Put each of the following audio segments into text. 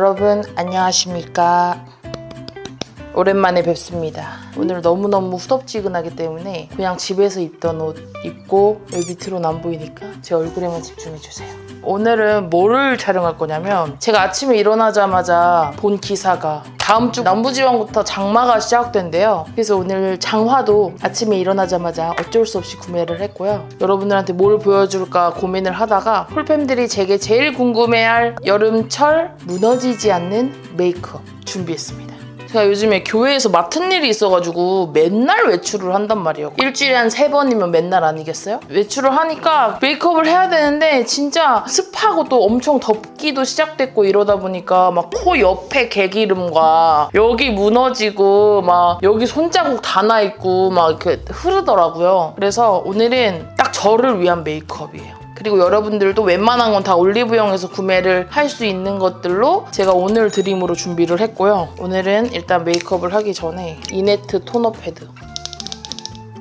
여러분 안녕하십니까. 오랜만에 뵙습니다. 오늘 너무너무 후덥지근하기 때문에 그냥 집에서 입던 옷 입고 여기 밑으로는 안 보이니까 제 얼굴에만 집중해주세요. 오늘은 뭐를 촬영할 거냐면 제가 아침에 일어나자마자 본 기사가 다음 주 남부지방부터 장마가 시작된대요. 그래서 오늘 장화도 아침에 일어나자마자 어쩔 수 없이 구매를 했고요. 여러분들한테 뭘 보여줄까 고민을 하다가 쿨팸들이 제게 제일 궁금해할 여름철 무너지지 않는 메이크업 준비했습니다. 제가 요즘에 교회에서 맡은 일이 있어가지고 맨날 외출을 한단 말이에요. 일주일에 한 3번이면 맨날 아니겠어요? 외출을 하니까 메이크업을 해야 되는데 진짜 습하고 또 엄청 덥기도 시작됐고 이러다 보니까 막 코 옆에 개기름과 여기 무너지고 막 여기 손자국 다 나있고 막 이렇게 흐르더라고요. 그래서 오늘은 딱 저를 위한 메이크업이에요. 그리고 여러분들도 웬만한 건 다 올리브영에서 구매를 할 수 있는 것들로 제가 오늘 드림으로 준비를 했고요. 오늘은 일단 메이크업을 하기 전에 이네트 토너 패드.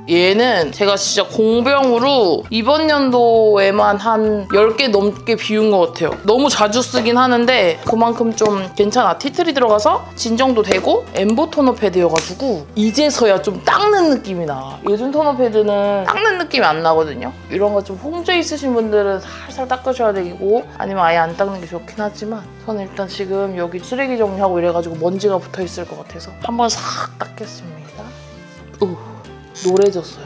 얘는 제가 진짜 공병으로 이번 연도에만 한 10개 넘게 비운 것 같아요. 너무 자주 쓰긴 하는데 그만큼 좀 괜찮아. 티트리 들어가서 진정도 되고 엠보 토너 패드여가지고 이제서야 좀 닦는 느낌이 나. 요즘 토너 패드는 닦는 느낌이 안 나거든요. 이런 거 좀 홍조 있으신 분들은 살살 닦으셔야 되고 아니면 아예 안 닦는 게 좋긴 하지만 저는 일단 지금 여기 쓰레기 정리하고 이래가지고 먼지가 붙어있을 것 같아서 한번 싹 닦겠습니다. 노래졌어요.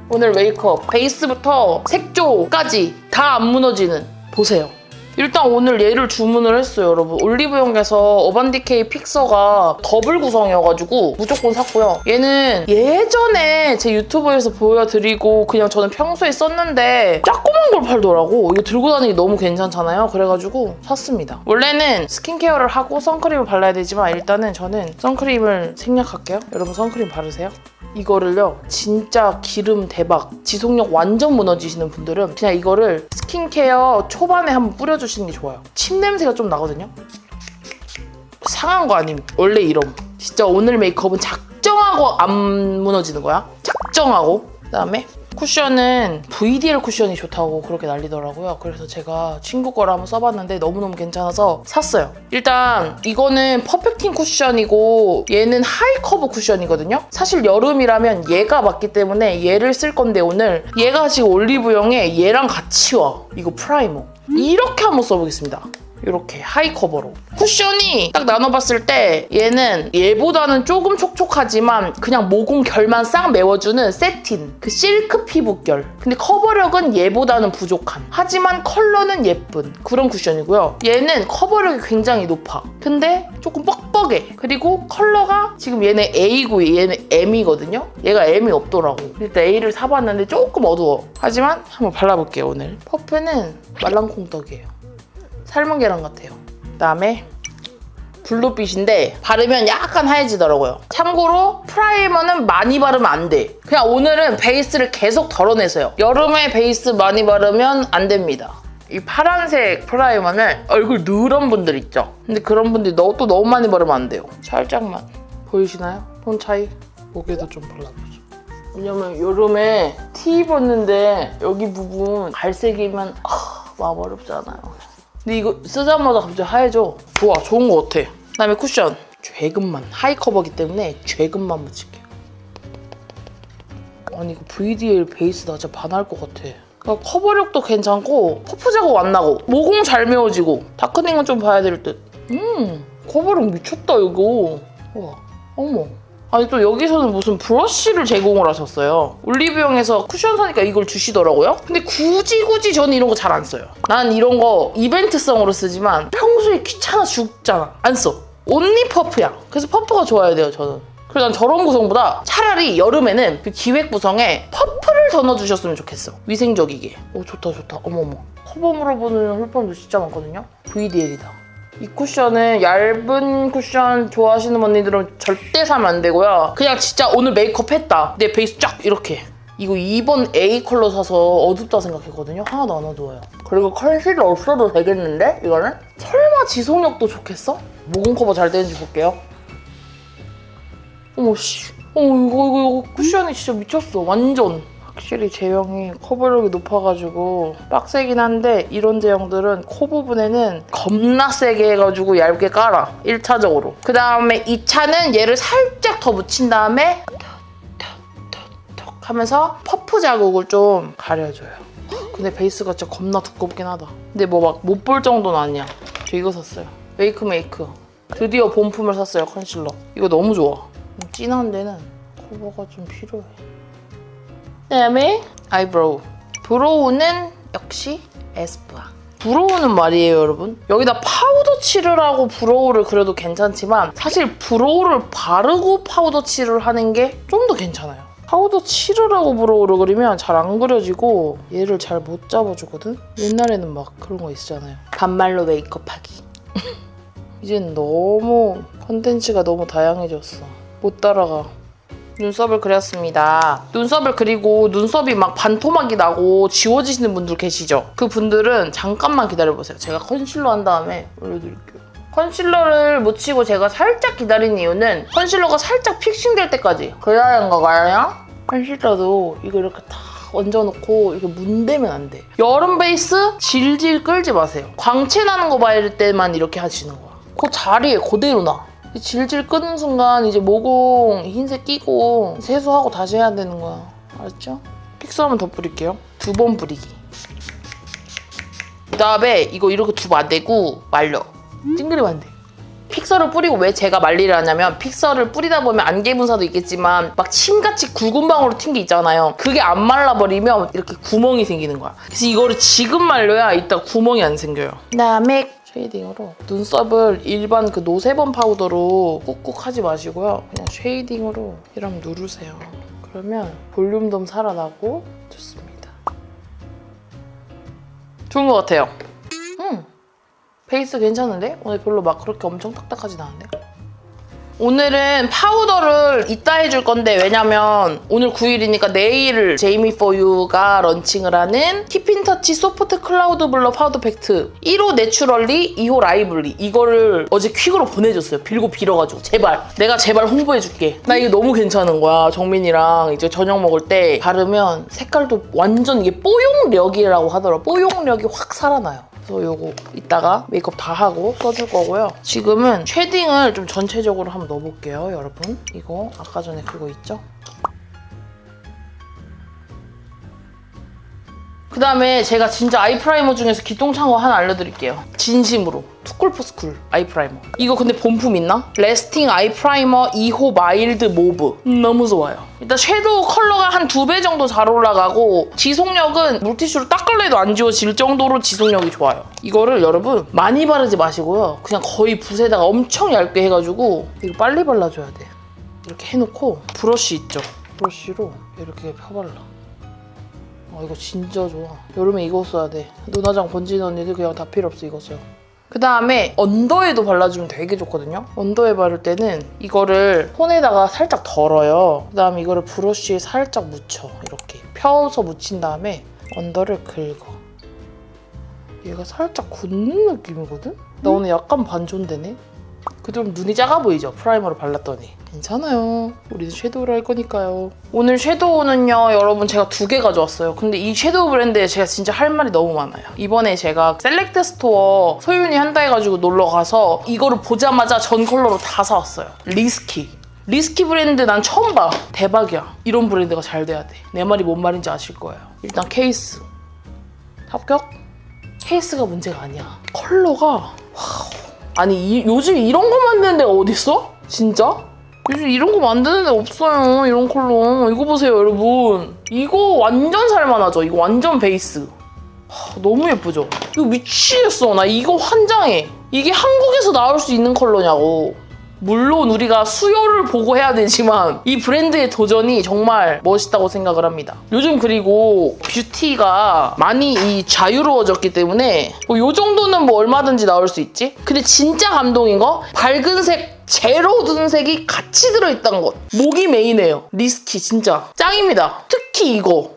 오늘 메이크업 베이스부터 색조까지 다 안 무너지는 보세요. 일단 오늘 얘를 주문을 했어요, 여러분. 올리브영에서 어반디케이 픽서가 더블 구성이어가지고 무조건 샀고요. 얘는 예전에 제 유튜브에서 보여드리고 그냥 저는 평소에 썼는데 조그만 걸 팔더라고. 이거 들고 다니기 너무 괜찮잖아요. 그래가지고 샀습니다. 원래는 스킨케어를 하고 선크림을 발라야 되지만 일단은 저는 선크림을 생략할게요. 여러분 선크림 바르세요. 이거를요 진짜 기름 대박 지속력 완전 무너지시는 분들은 그냥 이거를 스킨케어 초반에 한번 뿌려주시는 게 좋아요. 침 냄새가 좀 나거든요. 상한 거 아님 원래 이럼. 진짜 오늘 메이크업은 작정하고 안 무너지는 거야. 작정하고. 그다음에 쿠션은 VDL 쿠션이 좋다고 그렇게 난리더라고요. 그래서 제가 친구 거를 한번 써봤는데 너무너무 괜찮아서 샀어요. 일단 이거는 퍼펙팅 쿠션이고 얘는 하이 커버 쿠션이거든요. 사실 여름이라면 얘가 맞기 때문에 얘를 쓸 건데 오늘 얘가 지금 올리브영에 얘랑 같이 와. 이거 프라이머. 이렇게 한번 써보겠습니다. 이렇게 하이 커버로. 쿠션이 딱 나눠봤을 때 얘는 얘보다는 조금 촉촉하지만 그냥 모공 결만 싹 메워주는 세틴, 그 실크 피부결. 근데 커버력은 얘보다는 부족한, 하지만 컬러는 예쁜 그런 쿠션이고요. 얘는 커버력이 굉장히 높아. 근데 조금 뻑뻑해. 그리고 컬러가 지금 얘는 A고 얘는 M이거든요. 얘가 M이 없더라고. 일단 A를 사봤는데 조금 어두워. 하지만 한번 발라볼게요. 오늘 퍼프는 말랑콩떡이에요. 삶은 계란 같아요. 그다음에 블루빛인데 바르면 약간 하얘지더라고요. 참고로 프라이머는 많이 바르면 안 돼. 그냥 오늘은 베이스를 계속 덜어내서요. 여름에 베이스 많이 바르면 안 됩니다. 이 파란색 프라이머는 얼굴 누런 분들 있죠? 근데 그런 분들이 또 너무 많이 바르면 안 돼요. 살짝만. 보이시나요? 톤 차이? 목에도 좀 발라보죠. 왜냐면 여름에 티 입었는데 여기 부분 갈색이면 마음 어렵잖아요. 근데 이거 쓰자마자 갑자기 하얘져. 좋아, 좋은 것 같아. 그다음에 쿠션. 죄금만. 하이 커버기 때문에 죄금만 묻힐게요. 아니 이거 VDL 베이스 나 진짜 반할 것 같아. 그러니까 커버력도 괜찮고 퍼프 자국 안 나고 모공 잘 메워지고 다크닝은 좀 봐야 될 듯. 커버력 미쳤다 이거. 우와, 어머. 아니 또 여기서는 무슨 브러쉬를 제공을 하셨어요. 올리브영에서 쿠션 사니까 이걸 주시더라고요. 근데 굳이 저는 이런 거 잘 안 써요. 난 이런 거 이벤트성으로 쓰지만 평소에 귀찮아 죽잖아. 안 써. 온리 퍼프야. 그래서 퍼프가 좋아야 돼요 저는. 그래서 난 저런 구성보다 차라리 여름에는 그 기획 구성에 퍼프를 더 넣어주셨으면 좋겠어. 위생적이게. 오 좋다. 어머머. 커버 물어보는 홀펌도 진짜 많거든요. VDL이다. 이 쿠션은 얇은 쿠션 좋아하시는 언니들은 절대 사면 안 되고요. 그냥 진짜 오늘 메이크업 했다. 내 베이스 쫙 이렇게. 이거 2번 A 컬러 사서 어둡다 생각했거든요. 하나도 안 어두워요. 그리고 컨실러 없어도 되겠는데? 이거는? 설마 지속력도 좋겠어? 모공 커버 잘 되는지 볼게요. 어머 씨. 이거 쿠션이 진짜 미쳤어. 완전. 확실히 제형이 커버력이 높아가지고 빡세긴 한데 이런 제형들은 코 부분에는 겁나 세게 해가지고 얇게 깔아. 1차적으로. 그 다음에 2차는 얘를 살짝 더 묻힌 다음에 톡톡톡 하면서 퍼프 자국을 좀 가려줘요. 근데 베이스가 진짜 겁나 두껍긴 하다. 근데 뭐 막 못 볼 정도는 아니야. 저 이거 샀어요. 웨이크메이크. 드디어 본품을 샀어요, 컨실러. 이거 너무 좋아. 진한 데는 커버가 좀 필요해. 그다음에 아이브로우. 브로우는 역시 에스쁘아. 브로우는 말이에요, 여러분. 여기다 파우더 칠을 하고 브로우를 그려도 괜찮지만 사실 브로우를 바르고 파우더 칠을 하는 게 좀 더 괜찮아요. 파우더 칠을 하고 브로우를 그리면 잘 안 그려지고 얘를 잘 못 잡아주거든? 옛날에는 막 그런 거 있잖아요. 반말로 메이크업하기. 이젠 너무 컨텐츠가 너무 다양해졌어. 못 따라가. 눈썹을 그렸습니다. 눈썹을 그리고 눈썹이 막 반토막이 나고 지워지시는 분들 계시죠? 그 분들은 잠깐만 기다려보세요. 제가 컨실러 한 다음에 올려드릴게요. 컨실러를 묻히고 제가 살짝 기다린 이유는 컨실러가 살짝 픽싱될 때까지 그래야 하는 거가요? 컨실러도 이거 이렇게 다 얹어놓고 이렇게 문대면 안 돼. 여름 베이스 질질 끌지 마세요. 광채 나는 거 봐야 때만 이렇게 하시는 거야. 그 자리에 그대로 놔. 질질 끄는 순간 이제 모공 흰색 끼고 세수하고 다시 해야 되는 거야. 알았죠? 픽서 한번 더 뿌릴게요. 2번 뿌리기. 그 다음에 이거 이렇게 두면 안 되고 말려. 찡그리면 안 돼. 픽서를 뿌리고 왜 제가 말리를 하냐면 픽서를 뿌리다 보면 안개 분사도 있겠지만 막 침같이 굵은 방울로 튄 게 있잖아요. 그게 안 말라버리면 이렇게 구멍이 생기는 거야. 그래서 이거를 지금 말려야 이따 구멍이 안 생겨요. 그다음에 쉐이딩으로 눈썹을 일반 그 노세범 파우더로 꾹꾹 하지 마시고요. 그냥 쉐이딩으로 이렇게 누르세요. 그러면 볼륨도 살아나고 좋습니다. 좋은 것 같아요. 베이스 괜찮은데? 오늘 별로 막 그렇게 엄청 딱딱하진 않은데? 오늘은 파우더를 이따 해줄 건데 왜냐면 오늘 9일이니까 내일 제이미 포유가 런칭을 하는 킵인터치 소프트 클라우드 블러 파우더 팩트 1호 내추럴리, 2호 라이블리 이거를 어제 퀵으로 보내줬어요. 빌어가지고 제발 내가 제발 홍보해줄게. 나 이게 너무 괜찮은 거야. 정민이랑 이제 저녁 먹을 때 바르면 색깔도 완전 이게 뽀용력이라고 하더라고. 뽀용력이 확 살아나요. 그래서 요거 이따가 메이크업 다 하고 써줄 거고요. 지금은 쉐딩을 좀 전체적으로 한번 넣어볼게요, 여러분. 이거 아까 전에 그거 있죠? 그 다음에 제가 진짜 아이 프라이머 중에서 기똥찬 거 하나 알려드릴게요. 진심으로. 투쿨포스쿨 아이 프라이머. 이거 근데 본품 있나? 레스팅 아이 프라이머 2호 마일드 모브. 너무 좋아요. 일단 섀도우 컬러가 한 2배 정도 잘 올라가고 지속력은 물티슈로 닦을래도 안 지워질 정도로 지속력이 좋아요. 이거를 여러분 많이 바르지 마시고요. 그냥 거의 붓에다가 엄청 얇게 해가지고 이거 빨리 발라줘야 돼. 이렇게 해놓고 브러쉬 있죠? 브러쉬로 이렇게 펴발라. 이거 진짜 좋아. 여름에 이거 써야 돼. 눈화장 번지는 언니들 그냥 다 필요 없어. 이거 써요. 그 다음에 언더에도 발라주면 되게 좋거든요. 언더에 바를 때는 이거를 손에다가 살짝 덜어요. 그 다음에 이거를 브러쉬에 살짝 묻혀. 이렇게 펴서 묻힌 다음에 언더를 긁어. 얘가 살짝 굳는 느낌이거든? 나 오늘 약간 반존되네? 좀 눈이 작아 보이죠? 프라이머를 발랐더니. 괜찮아요. 우리는 섀도우를 할 거니까요. 오늘 섀도우는요, 여러분 제가 2개 가져왔어요. 근데 이 섀도우 브랜드에 제가 진짜 할 말이 너무 많아요. 이번에 제가 셀렉트 스토어 소윤이 한다 해가지고 놀러 가서 이거를 보자마자 전 컬러로 다 사왔어요. 리스키. 리스키 브랜드 난 처음 봐. 대박이야. 이런 브랜드가 잘 돼야 돼. 내 말이 뭔 말인지 아실 거예요. 일단 케이스. 합격? 케이스가 문제가 아니야. 컬러가 와우. 아니 요즘 이런 거 만드는 데가 어딨어? 진짜? 요즘 이런 거 만드는 데 없어요. 이런 컬러. 이거 보세요, 여러분. 이거 완전 살만하죠? 이거 완전 베이스. 너무 예쁘죠? 이거 미치겠어. 나 이거 환장해. 이게 한국에서 나올 수 있는 컬러냐고. 물론 우리가 수요를 보고 해야 되지만 이 브랜드의 도전이 정말 멋있다고 생각을 합니다. 요즘 그리고 뷰티가 많이 자유로워졌기 때문에 이 정도는 뭐 얼마든지 나올 수 있지? 근데 진짜 감동인 거 밝은 색, 제로 든 색이 같이 들어있다는 것. 목이 메인이에요. 리스키 진짜 짱입니다. 특히 이거.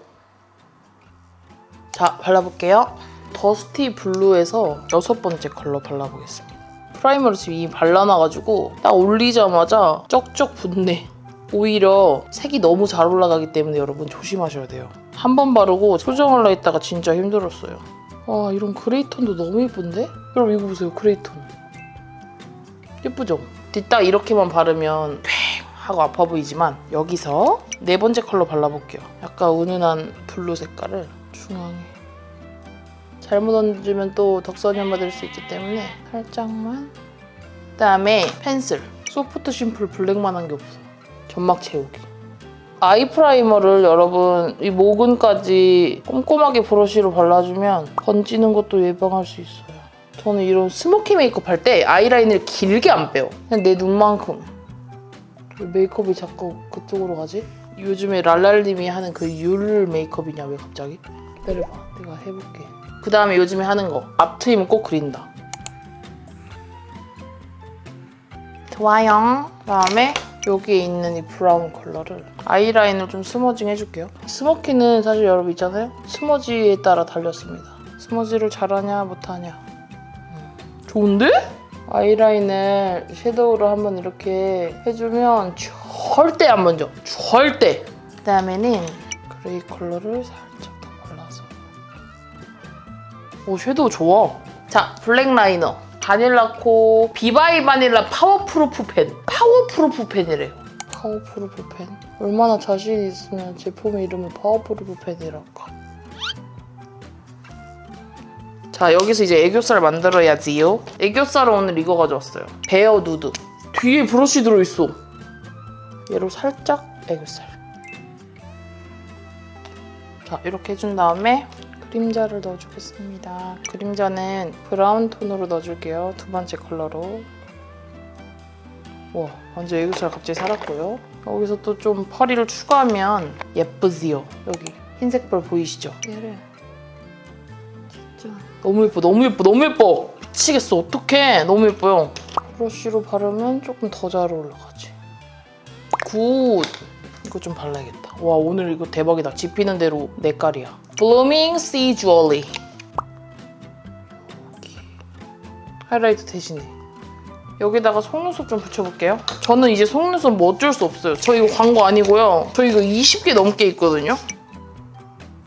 자, 발라볼게요. 더스티 블루에서 6번째 컬러 발라보겠습니다. 프라이머를 지금 이미 발라놔가지고 딱 올리자마자 쩍쩍 붙네. 오히려 색이 너무 잘 올라가기 때문에 여러분 조심하셔야 돼요. 한 번 바르고 수정하려 했다가 진짜 힘들었어요. 와, 이런 그레이 톤도 너무 예쁜데? 여러분 이거 보세요, 그레이 톤. 예쁘죠? 뒷딱 이렇게만 바르면 팽 하고 아파 보이지만 여기서 네 번째 컬러 발라볼게요. 약간 은은한 블루 색깔을 중앙에. 잘못 얹으면 또 덕선이 받을 수 있기 때문에 살짝만. 그다음에 펜슬. 소프트 심플 블랙만 한 게 없어. 점막 채우기. 아이 프라이머를 여러분 이 모근까지 꼼꼼하게 브러쉬로 발라주면 번지는 것도 예방할 수 있어요. 저는 이런 스모키 메이크업 할 때 아이라인을 길게 안 빼요. 그냥 내 눈만큼. 메이크업이 자꾸 그쪽으로 가지? 요즘에 랄랄님이 하는 그 율 메이크업이냐 왜 갑자기? 기다려봐, 내가 해볼게. 그 다음에 요즘에 하는 거 앞트임은 꼭 그린다. 좋아요. 그다음에 여기에 있는 이 브라운 컬러를 아이라인을 좀 스머징 해줄게요. 스모키는 사실 여러분 있잖아요. 스머지에 따라 달렸습니다. 스머지를 잘하냐 못하냐. 좋은데? 아이라인을 섀도우로 한번 이렇게 해주면 절대 안 번져. 절대! 그다음에는 그레이 컬러를 살짝 더 발라서. 오, 섀도우 좋아. 자, 블랙 라이너. 바닐라코 비바이 바닐라 파워프루프 펜. 파워프루프 펜이래요. 파워프루프 펜. 얼마나 자신 있으면 제품의 이름을 파워프루프 펜이랄까. 자, 여기서 이제 애교살 만들어야지요. 애교살은 오늘 이거 가져왔어요. 베어 누드. 뒤에 브러쉬 들어있어. 얘로 살짝 애교살. 자, 이렇게 해준 다음에 그림자를 넣어주겠습니다. 그림자는 브라운 톤으로 넣어줄게요. 두 번째 컬러로. 와, 완전 애교살 갑자기 살았고요. 여기서 또 좀 펄이를 추가하면 예쁘지요. 여기 흰색 펄 보이시죠? 얘를 진짜 너무 예뻐, 너무 예뻐, 너무 예뻐! 미치겠어, 어떡해. 너무 예뻐요. 브러쉬로 바르면 조금 더 잘 올라가지. 굿! 이거 좀 발라야겠다. 와, 오늘 이거 대박이다. 집히는 대로 내 깔이야. Blooming Sea Jewelry. 하이라이트 대신에 여기다가 속눈썹 좀 붙여볼게요. 저는 이제 속눈썹 뭐 어쩔 수 없어요. 저 이거 광고 아니고요. 저 이거 20개 넘게 있거든요.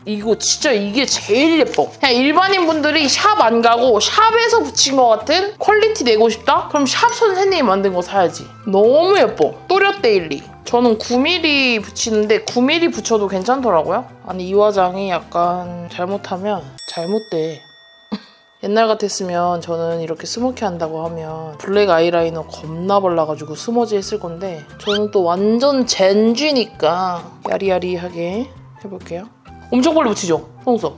이거 진짜 이게 제일 예뻐. 그냥 일반인 분들이 샵 안 가고 샵에서 붙인 것 같은 퀄리티 내고 싶다? 그럼 샵 선생님이 만든 거 사야지. 너무 예뻐. 또렷 데일리. 저는 9mm 붙이는데 9mm 붙여도 괜찮더라고요. 아니, 이 화장이 약간 잘못하면 잘못돼. 옛날 같았으면 저는 이렇게 스모키 한다고 하면 블랙 아이라이너 겁나 발라가지고 스머지 했을 건데 저는 또 완전 젠쥐니까 야리야리하게 해볼게요. 엄청 빨리 붙이죠? 속눈썹.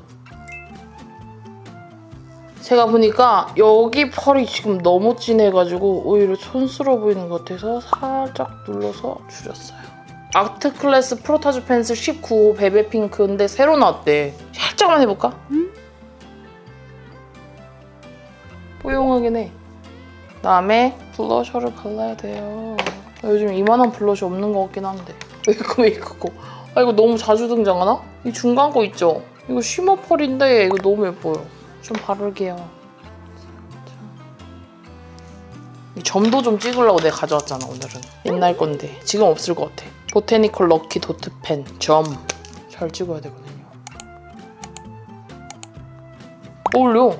제가 보니까 여기 펄이 지금 너무 진해가지고 오히려 촌스러워 보이는 것 같아서 살짝 눌러서 줄였어요. 아트클래스 프로타주 펜슬 19호 베베 핑크인데 새로 나왔대. 살짝만 해볼까? 뽀용하긴 해. 그다음에 블러셔를 발라야 돼요. 요즘 이만한 블러셔 없는 것 같긴 한데. 메이크업. 아, 이거 너무 자주 등장하나? 이 중간 거 있죠? 이거 쉬머 펄인데 이거 너무 예뻐요. 좀 바를게요. 이 점도 좀 찍으려고 내가 가져왔잖아, 오늘은. 옛날 건데 지금 없을 것 같아. 보테니컬 럭키 도트 펜 점. 잘 찍어야 되거든요. 어울려.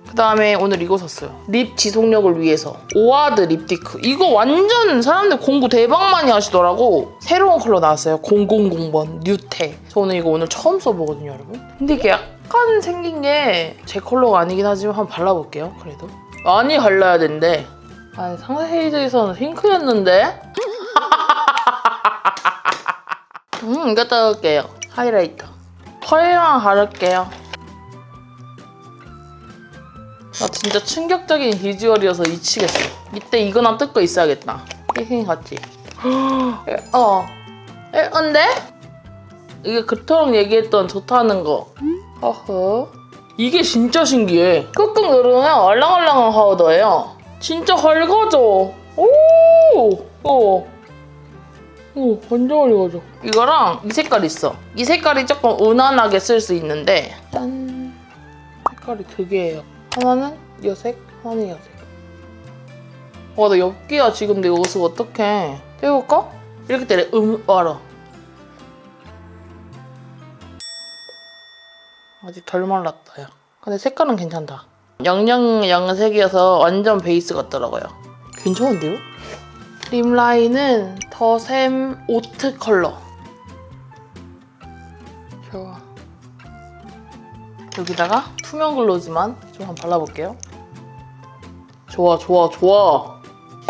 그다음에 오늘 이거 샀어요. 립 지속력을 위해서 오아드 립디크. 이거 완전 사람들 공부 대박 많이 하시더라고. 새로운 컬러 나왔어요. 000번 뉴테. 저는 이거 오늘 처음 써보거든요, 여러분. 근데 이게 약간 생긴 게 제 컬러가 아니긴 하지만 한번 발라볼게요. 그래도 많이 발라야 된대. 아니, 상세 헤이즈에서는 핑크였는데? 이거 떠올게요. 하이라이터. 펄만 바를게요. 나 진짜 충격적인 비주얼이어서 미치겠어. 이때 이거나 뜯고 있어야겠다. 혜생이 같지? 근데? 이게 그토록 얘기했던 좋다는 거. 어허. 이게 진짜 신기해. 꾹꾹 누르면 얼랑얼랑한 파우더예요. 진짜 헐거져. 오, 완전 헐거져. 이거랑 이 색깔 있어. 이 색깔이 조금 은은하게 쓸 수 있는데 짠. 색깔이 되게 하나는 여색, 하나는 여색. 와, 나 엽기야 지금 내 옷을 어떡해. 해볼까? 이렇게 때려. 알아. 아직 덜 말랐다, 야. 근데 색깔은 괜찮다. 양색이어서 완전 베이스 같더라고요. 괜찮은데요? 립 라인은 더샘 오트 컬러. 좋아. 여기다가 투명 글로즈만 좀 한번 발라볼게요. 좋아.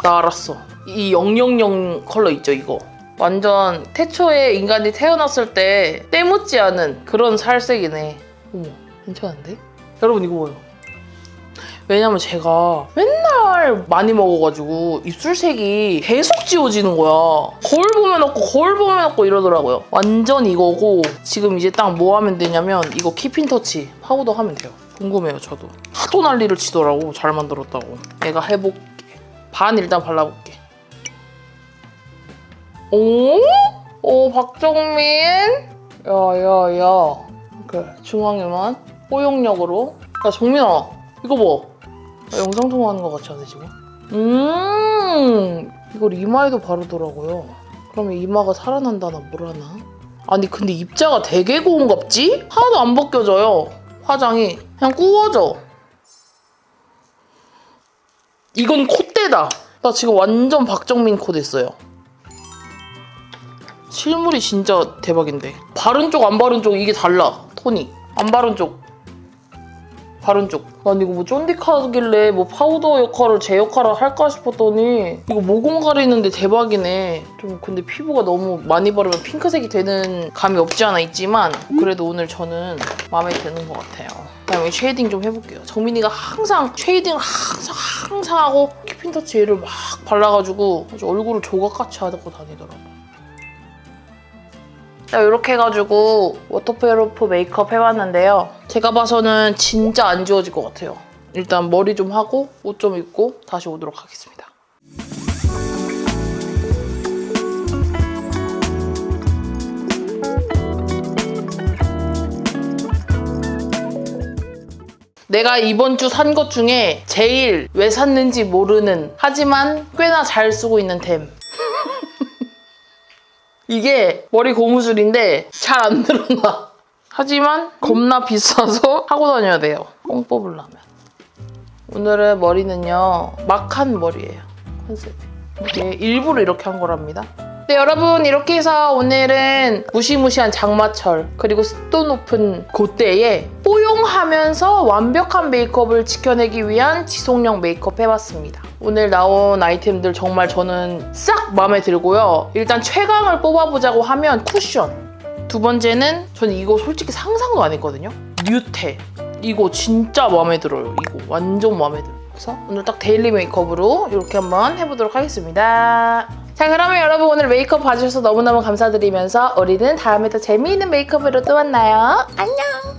나 알았어. 이 000 컬러 있죠, 이거. 완전 태초에 인간이 태어났을 때 때묻지 않은 그런 살색이네. 어머, 괜찮은데? 여러분 이거 뭐예요? 왜냐면 제가 맨날 많이 먹어가지고 입술색이 계속 지워지는 거야. 거울 보면 없고 이러더라고요. 완전 이거고 지금 이제 딱 뭐 하면 되냐면 이거 키핑터치 파우더 하면 돼요. 궁금해요, 저도. 하도 난리를 치더라고, 잘 만들었다고. 내가 해볼게. 반 일단 발라볼게. 오, 박정민? 야. 그래, 중앙에만 뽀용력으로. 야, 정민아, 이거 봐. 영상 통화하는 것 같지 않아, 지금? 이걸 이마에도 바르더라고요. 그러면 이마가 살아난다나 뭐라나? 아니, 근데 입자가 되게 고운갑지? 하나도 안 벗겨져요, 화장이. 그냥 꾸워져. 이건 콧대다. 나 지금 완전 박정민 코 됐어요. 실물이 진짜 대박인데. 바른 쪽, 안 바른 쪽 이게 달라, 톤이. 안 바른 쪽, 바른 쪽. 난 이거 뭐 쫀득하길래 뭐 파우더 역할을 제 역할을 할까 싶었더니 이거 모공 가리는데 대박이네. 좀 근데 피부가 너무 많이 바르면 핑크색이 되는 감이 없지 않아 있지만 그래도 오늘 저는 마음에 드는 것 같아요. 그다음에 쉐이딩 좀 해볼게요. 정민이가 항상 쉐이딩을 항상 하고 키핑터치 얘를 막 발라가지고 아주 얼굴을 조각같이 하고 다니더라고. 자, 이렇게 해가지고 워터프루프 메이크업 해봤는데요. 제가 봐서는 진짜 안 지워질 것 같아요. 일단 머리 좀 하고 옷 좀 입고 다시 오도록 하겠습니다. 내가 이번 주 산 것 중에 제일 왜 샀는지 모르는 하지만 꽤나 잘 쓰고 있는 템. 이게 머리 고무줄인데 잘 안 늘어나. 하지만 겁나 비싸서 하고 다녀야 돼요, 뽕 뽑으려면. 오늘의 머리는요, 막 한 머리예요, 컨셉이. 이게 일부러 이렇게 한 거랍니다. 네, 여러분, 이렇게 해서 오늘은 무시무시한 장마철 그리고 습도 높은 그때에 뽀용하면서 완벽한 메이크업을 지켜내기 위한 지속력 메이크업 해봤습니다. 오늘 나온 아이템들 정말 저는 싹 마음에 들고요. 일단 최강을 뽑아보자고 하면 쿠션. 두 번째는 저는 이거 솔직히 상상도 안 했거든요. 뮤테. 이거 진짜 마음에 들어요. 이거 완전 마음에 들어요. 그래서 오늘 딱 데일리 메이크업으로 이렇게 한번 해보도록 하겠습니다. 자, 그러면 여러분 오늘 메이크업 봐주셔서 너무너무 감사드리면서 우리는 다음에 더 재미있는 메이크업으로 또 만나요. 안녕!